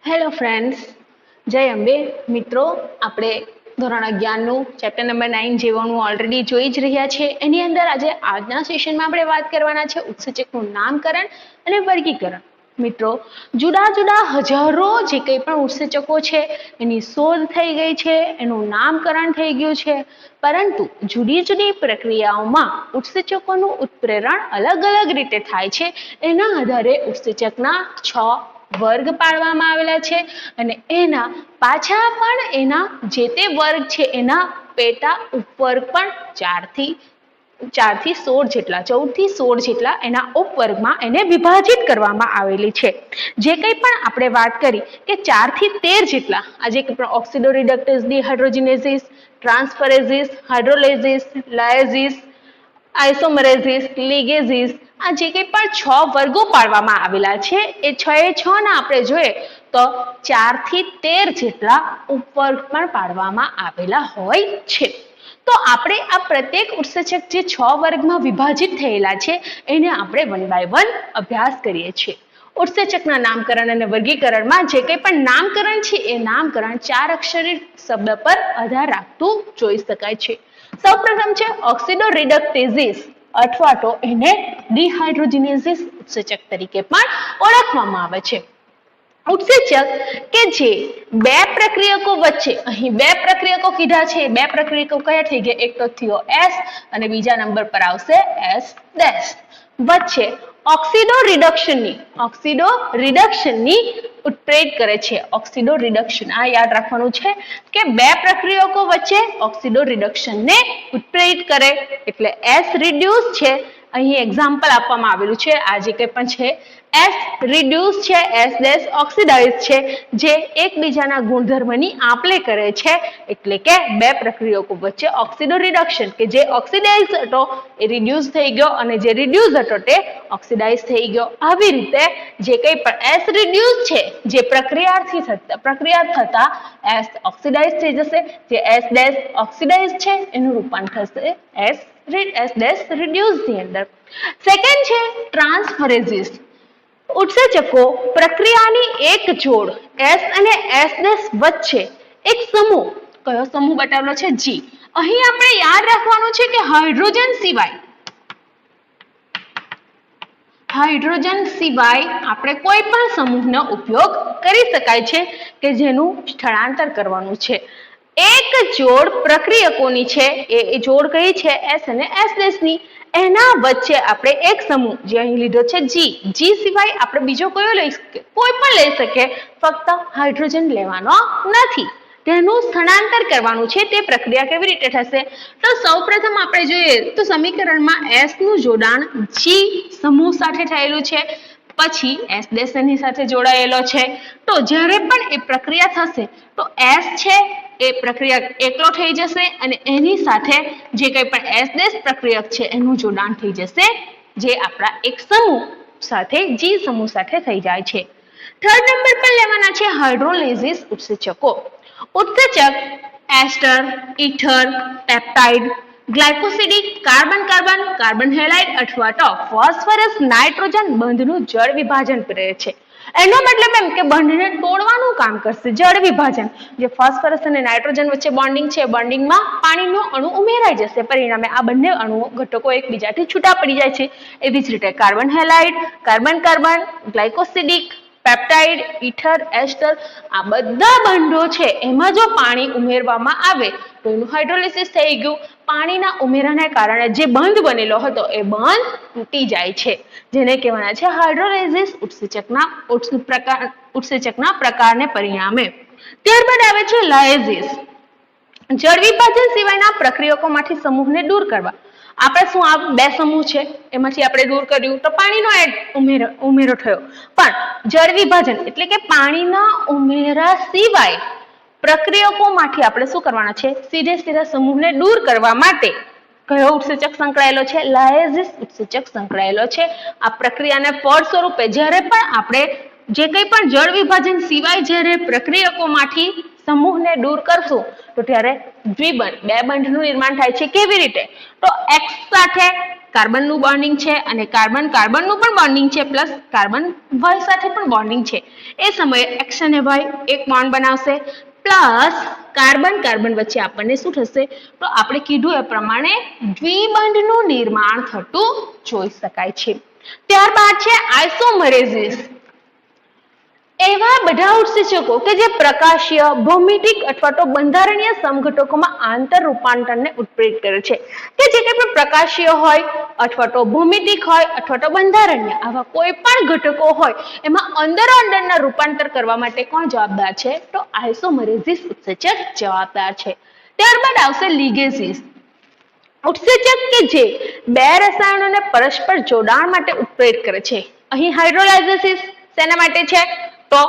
Hello friends, જય અંબે. મિત્રો, આપણે ધોરણ 11નું ચેપ્ટર નંબર 9 જેવાનું ઓલરેડી જોઈ જ રહ્યા છે. એની અંદર આજના સેશનમાં આપણે વાત કરવાના છે ઉત્સેચકનું નામકરણ અને વર્ગીકરણ. મિત્રો, જુદા જુદા હજારો જે કંઈ પણ ઉત્સેચકો છે એની શોધ થઈ ગઈ છે, એનું નામકરણ થઈ ગયું છે, પરંતુ જુદી જુદી પ્રક્રિયાઓમાં ઉત્સેચકોનું ઉત્પ્રેરણ અલગ અલગ રીતે થાય છે. એના આધારે ઉત્સેચકના 6 વર્ગ પાડવામાં આવેલા છે અને એના પાછા પણ એના જે તે વર્ગ છે એના પેટા ઉપવર્ગ પણ 4 થી 16 જેટલા 14 થી 16 જેટલા એના ઉપવર્ગમાં એને વિભાજિત કરવામાં આવેલી છે. જે કંઈ પણ આપણે વાત કરી કે 4 થી 13 જેટલા આજે ઓક્સિડો રિડક્ટેઝ, ડિહાઇડ્રોજિનેઝિસ, ટ્રાન્સફરેઝિસ, હાઇડ્રોલેઝિસ, લાયઝિસ, આઇસોમરેઝિસ, લિગેઝિસ, આ જે કંઈ પણ 6 વર્ગો પાડવામાં આવેલા છે એ 6 ના આપણે જોઈએ તો 4 થી 13 જેટલા ઉપવર્ગ પણ પાડવામાં આવેલા હોય છે. તો આપણે આ પ્રત્યેક ઉત્સેચક જે 6 વર્ગમાં વિભાજિત થયેલા છે એને આપણે 1 બાય 1 અભ્યાસ કરીએ છીએ. ઉત્સેચકના નામકરણ અને વર્ગીકરણમાં જે કંઈ પણ નામકરણ છે એ નામકરણ 4 અક્ષરી શબ્દ પર આધાર રાખતું જોઈ શકાય છે. સૌપ્રથમ છે ઓક્સિડો રિડક્ટેઝિસ અથવા તો એને ડિહાઇડ્રોજિનેઝિસ ઉત્સેચક તરીકે પણ ઓળખવામાં આવે છે. ઉત્સેચક કે જે બે પ્રક્રિયકો વચ્ચે, અહીં બે પ્રક્રિયકો કીધા છે, બે પ્રક્રિયકો કયા થઈ ગયા, એક તો થયો S અને બીજા નંબર પર આવશે S' વચ્ચે ઓક્સિડો રિડક્શનની ઉત્પ્રેરક કરે છે. ઓક્સિડો રિડક્શન, આ યાદ રાખવાનું છે કે બે પ્રક્રિયકો વચ્ચે ઓક્સિડો રિડક્શનને ઉત્પ્રેરિત કરે એટલે S રિડ્યુસ છે. અહીં એક્ઝામ્પલ આપવામાં આવેલું છે, આ જે કંઈ પણ છે S રિડ્યુસ છે, S' ઓક્સિડાઇઝ છે, જે એકબીજાના ગુણધર્મની આપ-લે કરે છે. એટલે કે બે પ્રક્રિયકો વચ્ચે ઓક્સિડો રિડક્શન કે જે ઓક્સિડાઇઝ હતો એ રિડ્યુસ થઈ ગયો અને જે રિડ્યુસ હતો તે ઓક્સિડાઇઝ થઈ ગયો. આવી રીતે જે કંઈ પણ S રિડ્યુસ છે જે પ્રક્રિયા થતા S ઓક્સિડાઇઝ થઈ જશે, જે S' ઓક્સિડાઇઝ છે એનું રૂપાંતર થશે S' રિડ્યુસ ની અંદર. સેકન્ડ છે ટ્રાન્સફરેઝિસ. ઉત્સેચકો પ્રક્રિયાની એક જોડ S અને S' વચ્ચે એક સમૂહ, કયો સમૂહ બતાવેલો છે G. અહીં આપણે યાદ રાખવાનું છે કે હાઇડ્રોજન સિવાય આપણે કોઈ પણ સમૂહનો ઉપયોગ કરી શકાય છે કે જેનું સ્થળાંતર કરવાનું છે. એક જોડ પ્રક્રિયકોની છે, એ જોડ કઈ છે S અને S' ની, એના વચ્ચે આપણે એક સમૂહ જે અહીં લીધો છે G સિવાય આપણે બીજો કયો લઈ શકીએ, કોઈ પણ લઈ શકીએ, ફક્ત હાઇડ્રોજન લેવાનો નથી, તેનું સ્થળાંતર કરવાનું છે. તે પ્રક્રિયા કેવી રીતે થશે તો સૌપ્રથમ આપણે જોઈએ તો સમીકરણમાં S નું જોડાણ G સમૂહ સાથે થયેલું છે, પછી S' એની સાથે જોડાયેલો છે. તો જ્યારે પણ એ પ્રક્રિયા થશે તો S છે એ પ્રક્રિયક એકલો થઈ જશે અને એની સાથે જે કંઈ પણ S' પ્રક્રિયક છે એનું જોડાણ થઈ જશે, જે આપણા એક સમૂહ સાથે G સમૂહ સાથે થઈ જાય છે. થર્ડ નંબર પર લેવાના છે હાઇડ્રોલેઝિસ ઉત્સેચકો. ઉત્સેચક ester, ether, peptide, glycosidic, carbon halide અથવા તો ફોસ્ફરસ નાઇટ્રોજન બંધનું જળ વિભાજન કરે છે. એનો મતલબ એમ કે બંધને તોડવાનું કામ કરશે જળ વિભાજન. જે ફોસ્ફરસ અને નાઇટ્રોજન વચ્ચે બોન્ડિંગ છે, બોન્ડિંગમાં પાણીનો અણુ ઉમેરાઈ જશે, પરિણામે આ બંને અણુઓ ઘટકો એકબીજાથી છૂટા પડી જાય છે. એવી જ રીતે carbon halide, carbon, glycosidic, peptide, ether, ester, આ બધા બંધો છે એમાં જો પાણી ઉમેરવામાં આવે તો એનું હાઇડ્રોલિસિસ થઈ ગયું. પાણીના ઉમેરાને કારણે જે બંધ બનેલો હતો એ બંધ તૂટી જાય છે, જેને કહેવાના છે હાઇડ્રોલેઝિસ ઉત્સેચકના પ્રકારને પરિણામે. ત્યારબાદ આવે છે લાયઝિસ. જળ વિભાજન સિવાયના પ્રક્રિયકોમાંથી સમૂહને દૂર કરવા. આપણે શું આ બે સમૂહ છે એમાંથી આપણે દૂર કર્યું તો પાણીનો ઉમેરો થયો, પણ જળ વિભાજન એટલે કે પાણીના ઉમેરા સિવાય પ્રક્રિયકોમાંથી આપણે શું કરવાના છે, સીધા સમૂહને દૂર કરવા માટે કયો ઉત્સેચક સંકળાયેલો છે, લાયઝિસ ઉત્સેચક સંકળાયેલો છે. આ પ્રક્રિયાને ફળ સ્વરૂપે જ્યારે પણ આપણે જે કંઈ પણ જળ વિભાજન સિવાય જ્યારે પ્રક્રિયકોમાંથી સમૂહને દૂર કરશું તો ત્યારે દ્વિબંધ, બે બંધનું નિર્માણ થાય છે. કેવી રીતે તો X સાથે કાર્બનનું બોન્ડિંગ છે અને કાર્બનનું પણ બોન્ડિંગ છે પ્લસ કાર્બન Y સાથે પણ બોન્ડિંગ છે. એ સમયે X અને Y એક બોન્ડ બનાવશે પ્લસ કાર્બન વચ્ચે આપણને શું થશે તો આપણે કીધું એ પ્રમાણે દ્વિબંધનું નિર્માણ થતું જોઈ શકાય છે. ત્યારબાદ છે આઇસોમરેઝિસ. એવા બધા ઉત્સેચકો કે જે પ્રકાશીય, ભૌમિતિક અથવા તો બંધારણીય સમઘટકોમાં આંતર રૂપાંતરને ઉત્પ્રેરિત કરે છે કે જે કંઈ પણ પ્રકાશીય હોય અથવા તો ભૌમિતિક હોય અથવા તો બંધારણીય આવા કોઈ પણ ઘટકો હોય એમાં અંદરના રૂપાંતર કરવા માટે કોણ જવાબદાર છે તો આઇસોમરેઝિસ ઉત્સેચક જવાબદાર છે. ત્યારબાદ આવશે લિગેસીસ. ઉત્સેચક કે જે બે રસાયણોને પરસ્પર જોડાણ માટે ઉત્પ્રેરિત કરે છે. અહીં હાઇડ્રોલાઇઝિસ શેના માટે છે તો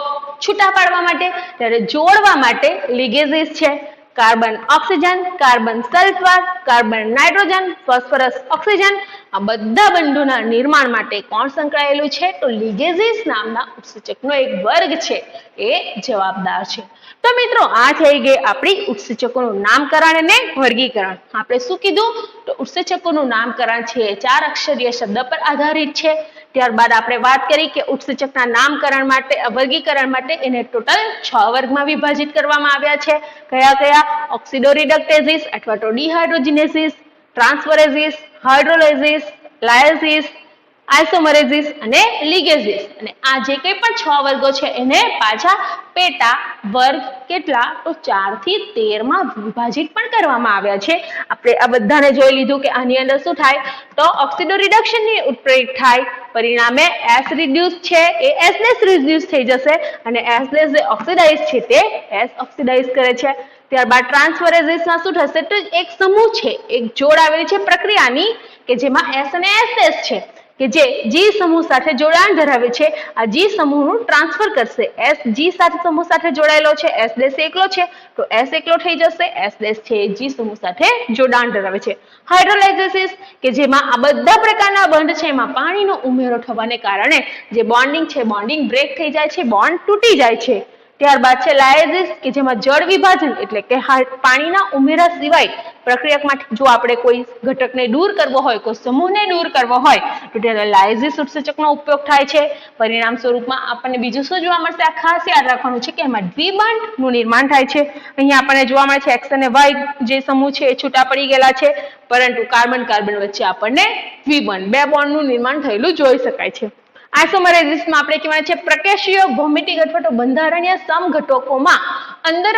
છૂટા પાડવા માટે, ત્યારે જોડવા માટે લિગેસીસ છે. Carbon oxygen, carbon sulphur, carbon nitrogen, phosphorus oxygen આ બધા બંધોના નિર્માણ માટે કોણ સંકળાયેલું છે તો લિગેસીસ નામના ઉત્સેચકનો એક વર્ગ છે એ જવાબદાર છે. તો મિત્રો આ થઈ ગઈ આપણી ઉત્સેચકોનું નામકરણ અને વર્ગીકરણ. આપણે શું કીધું તો ઉત્સેચકોનું નામકરણ છે 4 અક્ષરીય શબ્દ પર આધારિત છે. ત્યારબાદ આપણે વાત કરી કે ઉત્સેચકના નામકરણ માટે વર્ગીકરણ માટે એને ટોટલ 6 વર્ગમાં વિભાજિત કરવામાં આવ્યા છે. કયા ઓક્સિડોરિડક્ટેઝિસ અથવા તો ડિહાઇડ્રોજિનેસિસ, ટ્રાન્સફરેઝિસ, હાઇડ્રોલાઇઝિસ, લાયસિસ, આઇસોમરેઝિસ અને લિગેસીસ. અને આ જે કંઈ પણ 6 વર્ગો છે એને પાછા પેટા વર્ગ કેટલા તો 4 થી 13 માં વિભાજિત પણ કરવામાં આવ્યા છે. આપણે આ બધાને જોઈ લીધું કે આની અંદર શું થાય તો ઓક્સિડો રિડક્શન ની ઉત્પ્રેરિત થાય, પરિણામે S રિડ્યુસ છે એ S રિડ્યુસ થઈ જશે અને S જે ઓક્સિડાઇઝ છે તે S ઓક્સિડાઇઝ કરે છે. ત્યારબાદ ટ્રાન્સફરેઝિસમાં શું થશે તો એક સમૂહ છે, એક જોડ આવેલી છે પ્રક્રિયાની કે જેમાં S અને SS છે કે જે G સમૂહ સાથે જોડાણ ધરાવે છે. આ G સમૂહનું ટ્રાન્સફર કરશે. S G સાથે સમૂહ સાથે જોડાયેલો છે, S ડેશ એકલો છે તો S એકલો થઈ જશે, S ડેશ છે G સમૂહ સાથે જોડાણ ધરાવે છે. હાઇડ્રોલાઇઝિસ કે જેમાં આ બધા પ્રકારના બંધ છે એમાં પાણીનો ઉમેરો થવાને કારણે જે બોન્ડિંગ છે બોન્ડિંગ બ્રેક થઈ જાય છે, બોન્ડ તૂટી જાય છે. ત્યારબાદ છે લાયસિસ કે જેમાં જળ વિભાજન એટલે કે પાણીના ઉમેરા સિવાય પ્રક્રિયામાંથી જો આપણે કોઈ ઘટકને દૂર કરવો હોય, કોઈ સમૂહને દૂર કરવો હોય તો ત્યારે લાયસિસ ઉત્સેચકનો ઉપયોગ થાય છે. પરિણામ સ્વરૂપમાં આપણને બીજું શું જોવા મળશે આ ખાસ યાદ રાખવાનું છે કે એમાં દ્વિબંધનું નિર્માણ થાય છે. અહીંયા આપણને જોવા મળે છે X અને Y જે સમૂહ છે એ છૂટા પડી ગયેલા છે પરંતુ કાર્બન વચ્ચે આપણને દ્વિબંધ બે બોન્ડનું નિર્માણ થયેલું જોઈ શકાય છે. આઇસોમરેઝિસમાં આપણે કહેવાય છે પ્રકાશીય, ભૌમિતિક અથવા તો બંધારણીય સમઘટકોમાં અંદર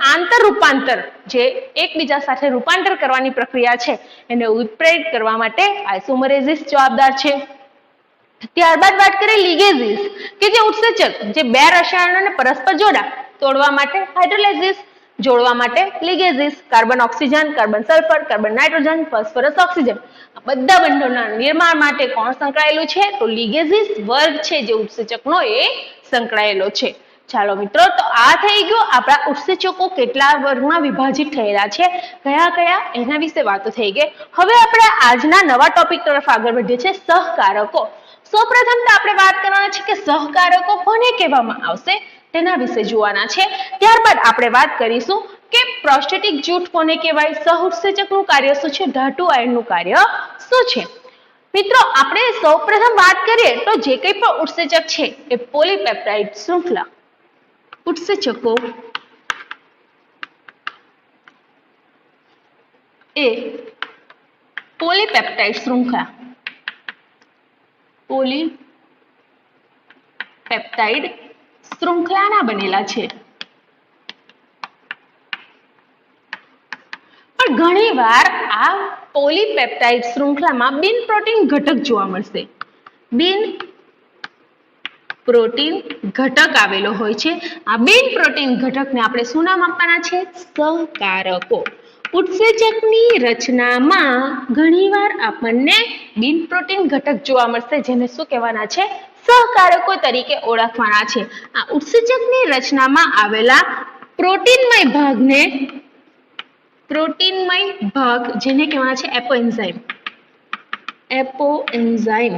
આંતર રૂપાંતર જે એકબીજા સાથે રૂપાંતર કરવાની પ્રક્રિયા છે એને ઉત્પ્રેરિત કરવા માટે આઇસોમરેઝિસ જવાબદાર છે. ત્યારબાદ વાત કરીએ લિગેસીસ કે જે ઉત્સેચક જે બે રસાયણોને પરસ્પર તોડવા માટે હાઇડ્રોલાઇઝિસ, જોડવા માટે ligases. Carbon oxygen, carbon sulphur, carbon nitrogen, phosphorus oxygen આ બધા બંધોના નિર્માણ માટે કોણ સંકળાયેલું છે તો લિગેસીસ વર્ગ છે જે ઉત્સેચકનો એ સંકળાયેલો છે. ચાલો મિત્રો, તો આ થઈ ગયું આપણા ઉત્સેચકો કેટલા વર્ગમાં વિભાજિત થયેલા છે, કયા એના વિશે વાતો થઈ ગઈ. હવે આપણે આજના નવા ટોપિક તરફ આગળ વધીએ છીએ સહકારકો. સૌપ્રથમ તો આપણે વાત કરવાના છે કે સહકારકો કોને કહેવામાં આવશે તેના વિશે જોવાના છે. ત્યારબાદ આપણે વાત કરીશું કે પ્રોસ્ટેટિક જૂથ કોને કહેવાય, સહઉત્સેચકનું કાર્ય શું છે, ધાતુ આયનનું કાર્ય શું છે. મિત્રો આપણે સૌપ્રથમ વાત કરીએ તો જે કંઈ પણ ઉત્સેચક છે એ પોલીપેપ્ટાઇડ શૃંખલા ઉત્સેચકો એ પોલીપેપ્ટાઇડ શૃંખલાના બનેલા છે. પણ ઘણીવાર આ પોલીપેપ્ટાઇડ શૃંખલામાં બિન પ્રોટીન ઘટક જોવા મળશે. બિન પ્રોટીન ઘટક આવેલો હોય છે. આ બિન પ્રોટીન ઘટકને આપણે શું નામ આપવાના છે, સહકારકો. ઉત્સેચકની રચનામાં ઘણીવાર આપણને બિન પ્રોટીન ઘટક જોવા મળશે જેને શું કહેવાના છે, સહકારકો તરીકે ઓળખવાના છે. આ ઉત્સેચકની રચનામાં આવેલા પ્રોટીનમય ભાગ જેને કહેવાના છે એપોએન્ઝાઇમ.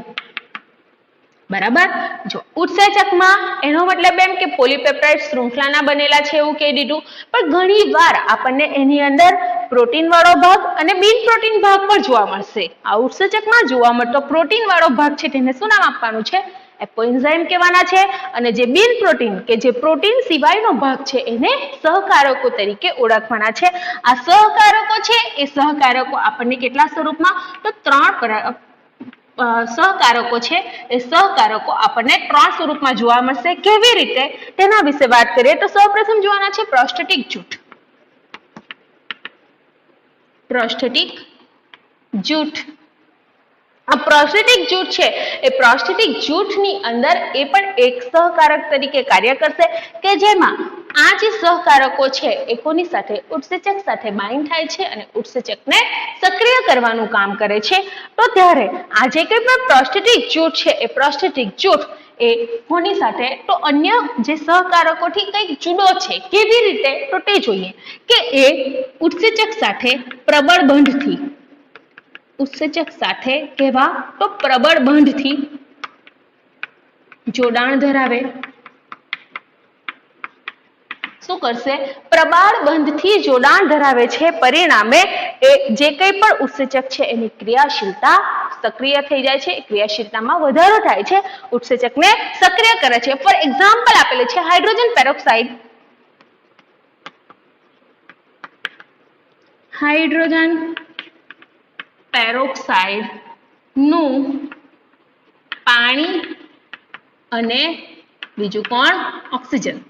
બરાબર. જો ઉત્સેચકમાં એનો મતલબ એમ કે પોલીપેપ્ટાઇડ શૃંખલાના બનેલા છે એવું કહી દીધું, પણ ઘણીવાર આપણને એની અંદર પ્રોટીન વાળો ભાગ અને બિન પ્રોટીન ભાગ પણ જોવા મળશે. આ ઉત્સેચકમાં જોવા મળતો પ્રોટીન વાળો ભાગ છે તેને શું નામ આપવાનું છે? એપોએન્ઝાઇમ કહેવાના છે. અને જે બિન પ્રોટીન કે જે પ્રોટીન સિવાયનો ભાગ છે એને સહકારકો તરીકે ઓળખવાના છે. આ સહકારકો છે એ સહકારકો આપણને કેટલા સ્વરૂપમાં? તો 3 સહકારકો છે એ સહકારકો આપણને 3 સ્વરૂપમાં જોવા મળશે. કેવી રીતે તેના વિશે વાત કરીએ તો સૌપ્રથમ જોવાના છે પ્રોસ્ટેટિક જૂથ. પ્રોસ્ટેટિક જૂથ. આ પ્રોસ્ટેટિક જૂથ છે એ પ્રોસ્ટેટિક જૂથની અંદર એ પણ એક સહકારક તરીકે કાર્ય કરશે કે જેમાં આ જે સહકારકો છે એ કોની સાથે? ઉત્સેચક સાથે બાઇન્ડ થાય છે અને ઉત્સેચકને સક્રિય કરવાનું કામ કરે છે. તો ત્યારે આ જે કંઈ પણ પ્રોસ્ટેટિક જૂથ છે એ પ્રોસ્ટેટિક જૂથ એ કોની સાથે? તો અન્ય જે સહકારકોથી કંઈક જુદો છે. કેવી રીતે? તો તે જોઈએ કે એ ઉત્સેચક સાથે પ્રબળ બંધથી, ઉત્સેચક સાથે કેવા? તો પ્રબળ બંધથી જોડાણ ધરાવે. શું કરશે? પ્રબળ બંધથી જોડાણ ધરાવે છે. પરિણામે એ જે કંઈ પણ ઉત્સેચક છે એની ક્રિયાશીલતા સક્રિય થઈ જાય છે. ક્રિયાશીલતામાં વધારો થાય છે, ઉત્સેચકને સક્રિય કરે છે. ફોર એક્ઝામ્પલ આપેલું છે હાઇડ્રોજન પેરોક્સાઇડ. હાઇડ્રોજન પેરોક્સાઇડ નું પાણી અને બીજું કોણ? ઓક્સિજન.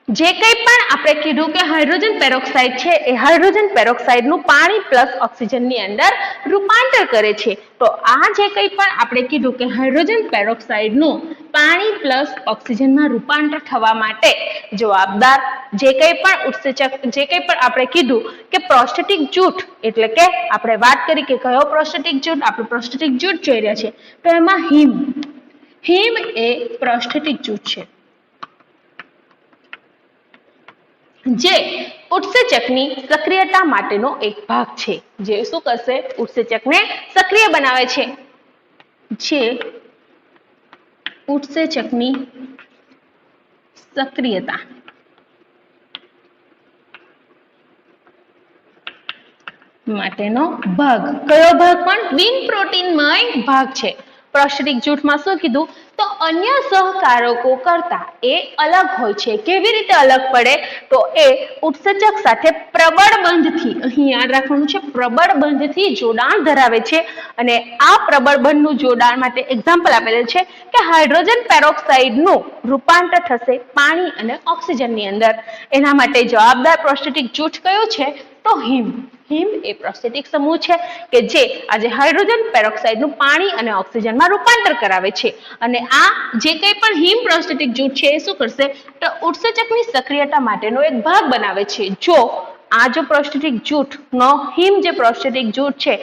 જે કંઈ પણ આપણે કીધું કે હાઇડ્રોજન પેરોક્સાઇડ છે એ હાઇડ્રોજન પેરોક્સાઇડનું પાણી પ્લસ ઓક્સિજનની અંદર રૂપાંતર કરે છે. તો આ જે કંઈ પણ આપણે કીધું કે હાઇડ્રોજન પેરોક્સાઇડનું પાણી પ્લસ ઓક્સિજનમાં રૂપાંતર થવા માટે જવાબદાર જે કંઈ પણ ઉત્સેચક, જે કંઈ પણ આપણે કીધું કે પ્રોસ્ટેટિક જૂથ, એટલે કે આપણે વાત કરી કે કયો પ્રોસ્ટેટિક જૂથ? આપણે પ્રોસ્ટેટિક જૂથ જોઈ રહ્યા છે તો એમાં હિમ. હિમ એ પ્રોસ્ટેટિક જૂથ છે જે ઉત્સેચકની સક્રિયતા માટેનો એક ભાગ છે. જે શું કરશે? ઉત્સેચકને સક્રિય બનાવે છે. જે ઉત્સેચકની સક્રિયતા માટેનો ભાગ. કયો ભાગ? પણ બિન પ્રોટીનમય ભાગ છે. પ્રોસ્ટેટિક જૂથમાં શું કીધું? તો અન્ય સહકારકો કરતા એ અલગ હોય છે. કેવી રીતે અલગ પડે? તો એ ઉત્સેચક સાથે પ્રબળ બંધથી, અહીં યાદ રાખવાનું છે, પ્રબળ બંધથી જોડાણ ધરાવે છે. અને આ પ્રબળ બંધનું જોડાણ માટે એક્ઝામ્પલ આપેલું છે કે હાઇડ્રોજન પેરોક્સાઇડનું રૂપાંતર થશે પાણી અને ઓક્સિજનની અંદર. એના માટે જવાબદાર પ્રોસ્ટેટિક જૂથ કયું છે? તો હિમ. હિમ એ પ્રોસ્ટેટિક સમૂહ છે કે જે આજે હાઇડ્રોજન પેરોક્સાઇડનું પાણી અને ઓક્સિજનમાં રૂપાંતર કરાવે છે. અને આ જે કંઈ પણ હિમ પ્રોસ્ટેટિક જૂથ છે એ શું કરશે? તો ઉત્સેચકની સક્રિયતા માટેનો એક ભાગ બનાવે છે. જો આ જો પ્રોસ્ટેટિક જૂથનો હિમ જે પ્રોસ્ટેટિક જૂથ છે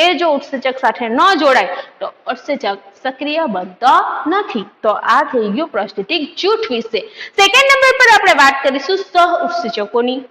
એ જો ઉત્સેચક સાથે ન જોડાય તો ઉત્સેચક સક્રિય બનતો નથી. તો આ થઈ ગયું પ્રોસ્ટેટિક જૂથ વિશે. સેકન્ડ નંબર પર આપણે વાત કરીશું સહ ઉત્સેચકોની.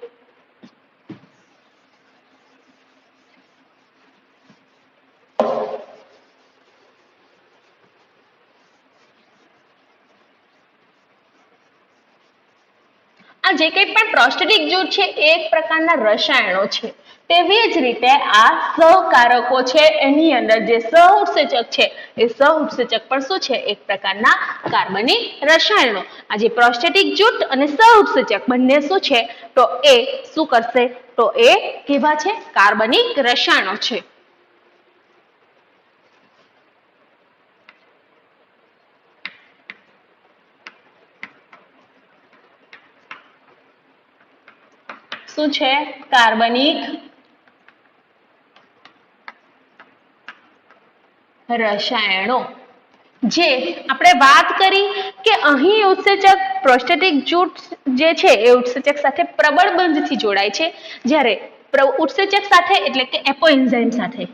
આ જે કંઈ પણ પ્રોસ્ટેટિક જૂથ છે એ એક પ્રકારના રસાયણો છે. તેવી જ રીતે આ સહકારકો છે એની અંદર જે સહ ઉત્સેચક છે એ સહ ઉત્સેચક પણ શું છે? એક પ્રકારના કાર્બનિક રસાયણો. આ જે પ્રોસ્ટેટિક જૂથ અને સહ ઉત્સેચક બંને શું છે? તો એ શું કરશે? તો એ કેવા છે? કાર્બનિક રસાયણો છે. શું છે? કાર્બનિક રસાયણો. જે આપણે વાત કરી કે અહીં ઉત્સેચક પ્રોસ્ટેટિક જૂથ જે છે એ ઉત્સેચક સાથે પ્રબળ બંધથી જોડાય છે. જ્યારે ઉત્સેચક સાથે એટલે કે એપોએન્ઝાઇમ સાથે,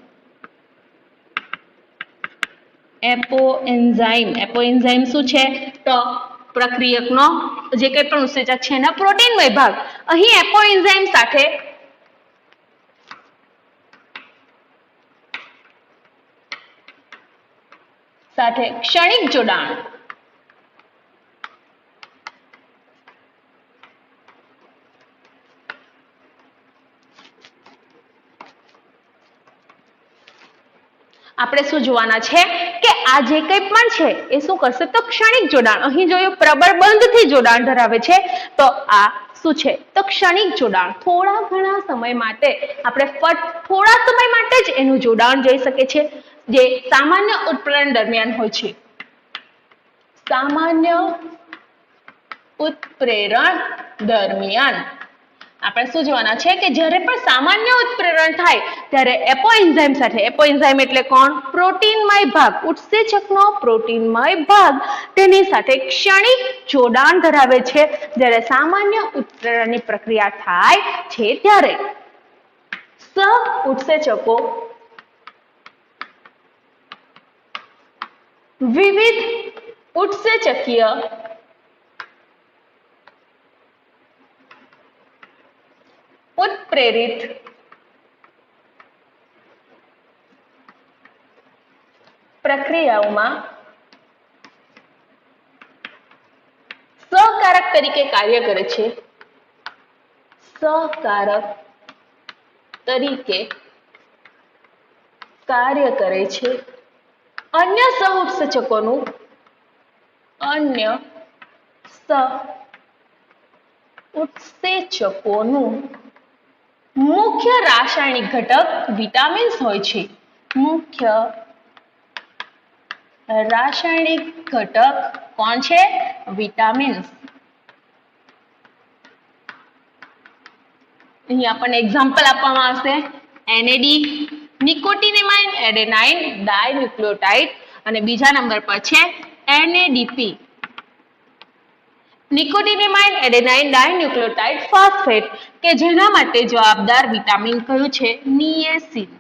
એપોએન્ઝાઇમ શું છે? તો પ્રક્રિયકનો જે કંઈ પણ ઉત્સેચક છે એના પ્રોટીનમય ભાગ. અહીં એપોએન્ઝાઇમ સાથે ક્ષણિક જોડાણ આપણે શું જોવાના છે કે આ જે કંઈ પણ છે એ શું કરશે તો ક્ષણિક જોડાણ. અહીં જોયું પ્રબળ બંધથી જોડાણ ધરાવે છે, તો આ શું છે તો ક્ષણિક જોડાણ. થોડા ઘણા સમય માટે આપણે થોડા સમય માટે જ એનું જોડાણ જોઈ શકીએ છીએ, જે સામાન્ય ઉત્પ્રેરણ દરમિયાન હોય છે. સામાન્ય ઉત્પ્રેરણ દરમિયાન આપણે શું જોવાના છે કે જ્યારે પણ સામાન્ય ઉત્પ્રેરણ થાય ત્યારે એપોએન્ઝાઇમ સાથે, એપોએન્ઝાઇમ એટલે કોણ? પ્રોટીનમય ભાગ, ઉત્સેચકનો પ્રોટીનમય ભાગ, તેની સાથે ક્ષણિક જોડાણ ધરાવે છે. જ્યારે સામાન્ય ઉત્પ્રેરણની પ્રક્રિયા થાય છે ત્યારે સહ ઉત્સેચકો વિવિધ ઉત્સેચકીય ઉત્પ્રેરિત પ્રક્રિયાઓમાં સહકારક તરીકે કાર્ય કરે છે. સહકારક તરીકે કાર્ય કરે છે. અન્ય સહઉત્સેચકોનું મુખ્ય રાસાયણિક ઘટક વિટામિન્સ હોય છે. મુખ્ય રાસાયણિક ઘટક કોણ છે? વિટામિન્સ. અહીં આપણને એક્ઝામ્પલ આપવામાં આવશે NAD, નિકોટિનેમાઇન એડેનાઇન ડાયન્યુક્લિયોટાઇડ, અને બીજા નંબર પર છે NADP, નિકોટિનેમાઇન એડેનાઇન ડાયન્યુક્લિયોટાઇડ ફોસ્ફેટ, કે જેના માટે જવાબદાર વિટામિન કયું છે? નિએસિન.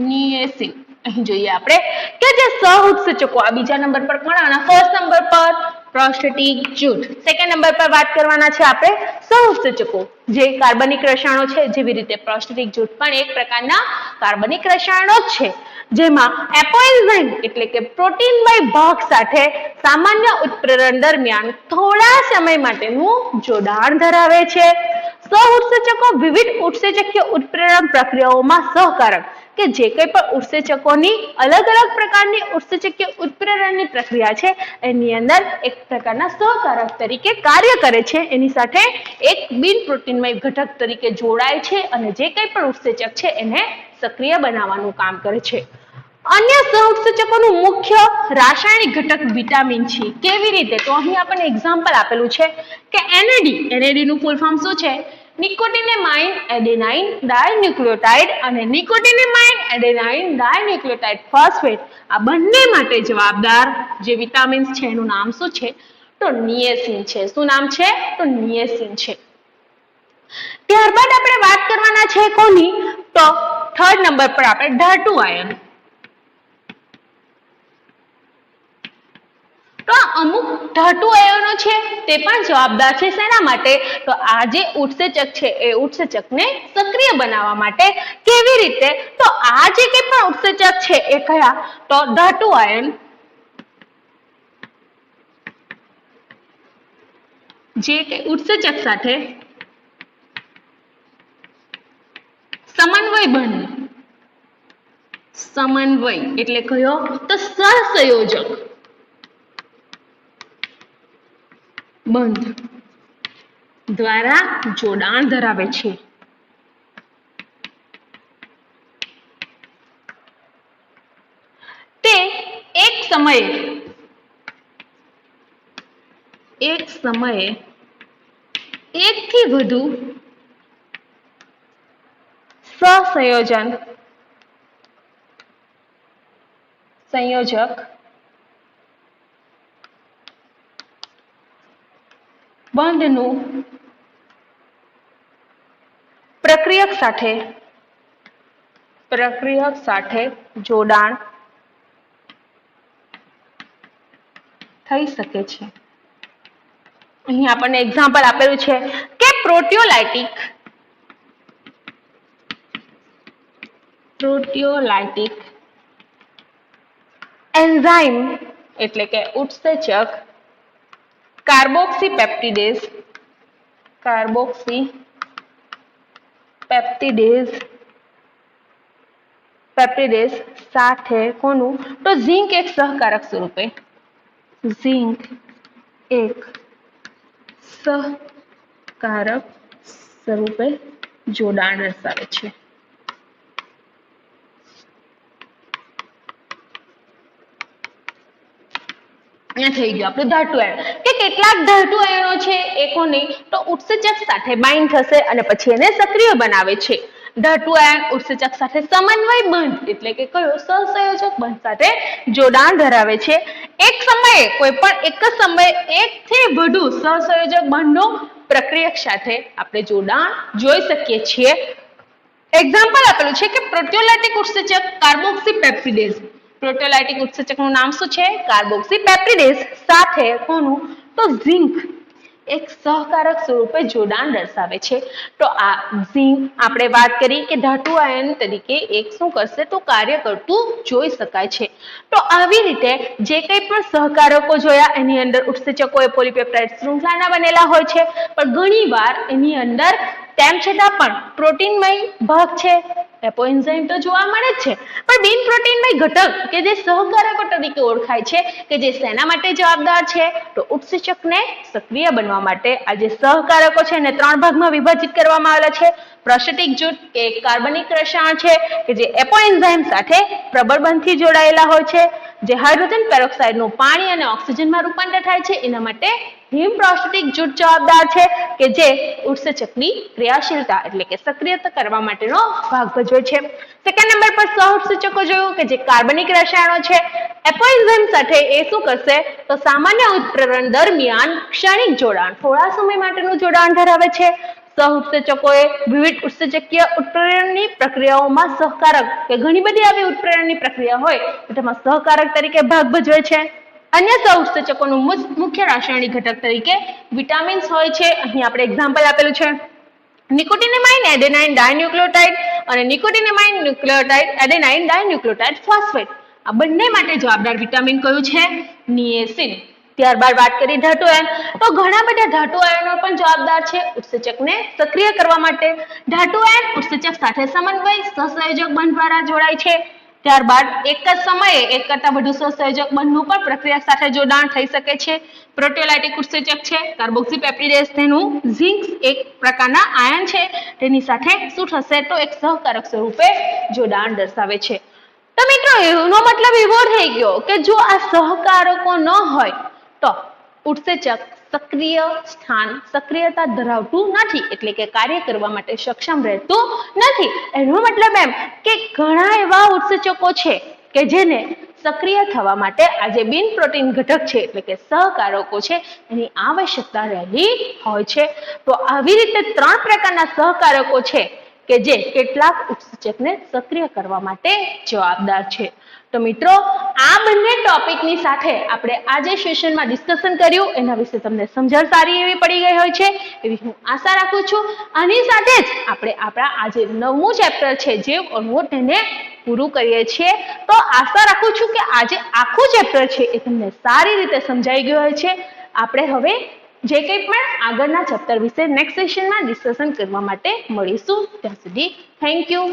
નિએસિન. અહીં જોઈએ આપણે કે જે સહઉત્સેચકો આ બીજા નંબર પર કોણ આવવાના? ફર્સ્ટ નંબર પર પ્રોસ્ટેટિક જૂથ. સેકન્ડ નંબર પર વાત કરવાના છે આપણે સહઉત્સેચકો જે કાર્બનિક રસાયણો છે. જેવી રીતે પ્રોસ્ટેટિક જૂથ પણ એક પ્રકારના કાર્બનિક રસાયણો જ છે, જેમાં એપોએન્ઝાઇમ એટલે કે પ્રોટીનમય ભાગ સાથે સામાન્ય ઉત્પ્રેરણ દરમિયાન થોડા સમય માટેનું જોડાણ ધરાવે છે. સહઉત્સેચકો વિવિધ ઉત્સેચકીય ઉત્પ્રેરણ પ્રક્રિયાઓમાં સહકારક, કે જે કંઈ પણ ઉત્સેચકોની અલગ અલગ પ્રકારની ઉત્સેચકીય ઉત્પ્રેરણની પ્રક્રિયા છે એની અંદર એક પ્રકારના સહકારક તરીકે કાર્ય કરે છે. એની સાથે એક બિન પ્રોટીનમય ઘટક તરીકે જોડાય છે અને જે કંઈ પણ ઉત્સેચક છે એને સક્રિય બનાવવાનું કામ કરે છે. અન્ય સહઉત્સેચકોનું મુખ્ય રાસાયણિક ઘટક વિટામિન છે. કેવી રીતે? તો અહીં આપણને એક્ઝામ્પલ આપેલું છે કે NAD નું ફૂલ ફોર્મ શું છે? નિકોટિનેમાઇન એડેનાઇન ડાયન્યુક્લિયોટાઇડ અને નિકોટિનેમાઇન એડેનાઇન ડાયન્યુક્લિયોટાઇડ ફોસ્ફેટ, આ બંને માટે જવાબદાર જે વિટામિન્સ છે એનું નામ શું છે? તો નિએસિન છે. શું નામ છે? તો નિએસિન છે. ત્યારબાદ આપણે વાત કરવાના છે કોની? તો થર્ડ નંબર પર આપણે ધાતુ આયન. તો અમુક ધાતુ આયનો છે તે પણ જવાબદાર છે શેના માટે? તો આ જે ઉત્સેચક છે એ ઉત્સેચકને સક્રિય બનાવવા માટે. કેવી રીતે? તો આ જે કંઈ પણ ઉત્સેચક છે એ કયા? તો ધાતુ આયન જે કે ઉત્સેચક સાથે સમન્વય બંધ. સમન્વય એટલે કયો? તો સહસંયોજક બંધ દ્વારા જોડાણ ધરાવે છે. તે એક સમયે એકથી વધુ સંયોજક બંધનું પ્રક્રિયક સાથે જોડાણ થઈ શકે છે. અહીં આપણને એક્ઝામ્પલ આપેલું છે કે પ્રોટિયોલાઇટિક એન્ઝાઇમ એટલે કે ઉત્સેચક કાર્બોક્સીપેપ્ટિડેઝ પેપ્ટિડેઝ સાથે કોનું? તો ઝિંક એક સહકારક સ્વરૂપે, ઝિંક એક સહકારક સ્વરૂપે જોડાણ દર્શાવે છે. અહીંયા થઈ ગયું આપણું ધાતુ આયન કે કેટલાક ધાતુ આયનો છે એ કોની? તો ઉત્સેચક સાથે બાઇન્ડ થશે અને પછી એને સક્રિય બનાવે છે. ધાતુ આયન ઉત્સેચક સાથે સમન્વય બંધ એટલે કે કયો? સહસંયોજક બંધ સાથે જોડાણ ધરાવે છે. એક સમયે કોઈ પણ એક જ સમયે એક થી વધુ સહસંયોજક બંધનો પ્રક્રિયક સાથે આપણે જોડાણ જોઈ શકીએ છીએ. એક્ઝામ્પલ આપેલું છે કે પ્રોટીયોલાઇટિક ઉત્સેચક કાર્બોક્સી પેપ્ટિડેઝ. પ્રોટીયોલાઇટિક ઉત્સેચકનું નામ શું છે? કાર્બોક્સી પેપ્ટિડેઝ સાથે કોનું? તો ઝિંક એક સહકારક સ્વરૂપે જોડાણ દર્શાવે છે. તો આ ઝિંક આપણે વાત કરી કે ધાતુ આયન તરીકે એક શું કરશે? તો કાર્ય કરતું જોઈ શકાય છે. તો આવી રીતે જે કંઈ પણ સહકારકો જોયા એની અંદર ઉત્સેચકો એ પોલીપેપ્ટાઇડ શૃંખલાના બનેલા હોય છે, પણ ઘણીવાર એની અંદર તેમ છતાં પણ પ્રોટીનમય ભાગ છે, એપોએન્ઝાઇમ તો જોવા મળે જ છે, પણ બિન પ્રોટીનમય ઘટક કે જે સહકારકો તરીકે ઓળખાય છે કે જે શેના માટે જવાબદાર છે? તો ઉત્સેચકને સક્રિય બનવા માટે આ જે સહકારકો છે એને 3 ભાગમાં વિભાજિત કરવામાં આવેલા છે. પ્રોસ્ટેટિક જૂથ કે કાર્બનિક રસાયણ છે કે જે એપોએન્ઝાઇમ સાથે પ્રબળ બંધથી જોડાયેલા હોય છે, જે હાઇડ્રોજન પેરોક્સાઇડનું પાણી અને ઓક્સિજનમાં રૂપાંતર થાય છે એના માટે હિમ પ્રોસ્ટેટિક જૂથ જવાબદાર છે કે જે ઉત્સેચકની ક્રિયાશીલતા એટલે કે સક્રિયતા કરવા માટેનો ભાગ ભજવે છે. સેકન્ડ નંબર પર સહ ઉત્સેચકો જોયું કે જે કાર્બનિક રસાયણો છે. એપોએન્ઝાઇમ સાથે એ શું કરશે? તો સામાન્ય ઉત્પ્રેરણ દરમિયાન ક્ષણિક જોડાણ, થોડા સમય માટેનું જોડાણ ધરાવે છે. સહ ઉત્સેચકોએ વિવિધ ઉત્સેચકીય ઉત્પ્રેરણની પ્રક્રિયાઓમાં સહકારક કે ઘણી બધી આવી ઉત્પ્રેરણની પ્રક્રિયા હોય તો તેમાં સહકારક તરીકે ભાગ ભજવે છે. અન્ય સહ ઉત્સેચકોનું મુખ્ય રાસાયણિક ઘટક તરીકે વિટામિન્સ હોય છે. અહીં આપણે એક્ઝામ્પલ આપેલું છે નિકોટિનેમાઇન એડેનાઇન ડાયન્યુક્લિયોટાઇડ અને નિકોટિનેમાઇન ન્યુક્લિયોટાઇડ એડેનાઇન ડાયન્યુક્લિયોટાઇડ ફોસ્ફેટ. આ બંને માટે જવાબદાર વિટામિન કયું છે? નિએસિન. ત્યારબાદ વાત કરી ધાતુ આયન, તો ઘણા બધા ધાતુ આયનો પણ જવાબદાર છે ઉત્સેચકને સક્રિય કરવા માટે. ધાતુ આયન ઉત્સેચક સાથે સમન્વય સહસંયોજક બંધ દ્વારા જોડાય છે. ત્યારબાદ એક જ સમયે એક કરતા વધુ સહસંયોજક બંધનું પણ પ્રક્રિયા સાથે જોડાણ થઈ શકે છે. પ્રોટીયોલાઇટિક ઉત્સેચક છે કાર્બોક્સી પેપ્ટિડેઝ, તેનું ઝિંક એક પ્રકારના આયન છે, તેની સાથે શું થશે? તો એક સહકારક સ્વરૂપે જોડાણ દર્શાવે છે. તો મિત્રો એનો મતલબ એવો થઈ ગયો કે જો આ સહકારકો ન હોય તો ઉત્સેચક સક્રિયતા ધરાવતું નથી એટલે કે કાર્ય કરવા માટે સક્ષમ રહેતું નથી. એનો મતલબ એમ કે ઘણા એવા ઉત્સેચકો છે કે જેને સક્રિય થવા માટે આ જે બિન પ્રોટીન ઘટક છે એટલે કે સહકારકો છે એની આવશ્યકતા રહેલી હોય છે. તો આવી રીતે 3 પ્રકારના સહકારકો છે કે જે કેટલાક ઉત્સેચકને સક્રિય કરવા માટે જવાબદાર છે. તો મિત્રો આ બંને ટોપિકની સાથે આપણે આજે સેશનમાં ડિસ્કશન કર્યું એના વિશે તમને સમજણ સારી એવી પડી ગઈ હોય છે એવી હું આશા રાખું છું. આની સાથે જ આપણે આપણા આજે 9મું ચેપ્ટર છે જીવ અણુઓ તેને પૂરું કરીએ છીએ. તો આશા રાખું છું કે આજે આખું ચેપ્ટર છે એ તમને સારી રીતે સમજાઈ ગયું હોય છે. આપણે હવે જે કંઈ પણ આગળના ચેપ્ટર વિશે નેક્સ્ટ સેશનમાં ડિસ્કશન કરવા માટે મળીશું. ત્યાં સુધી થેન્ક યુ.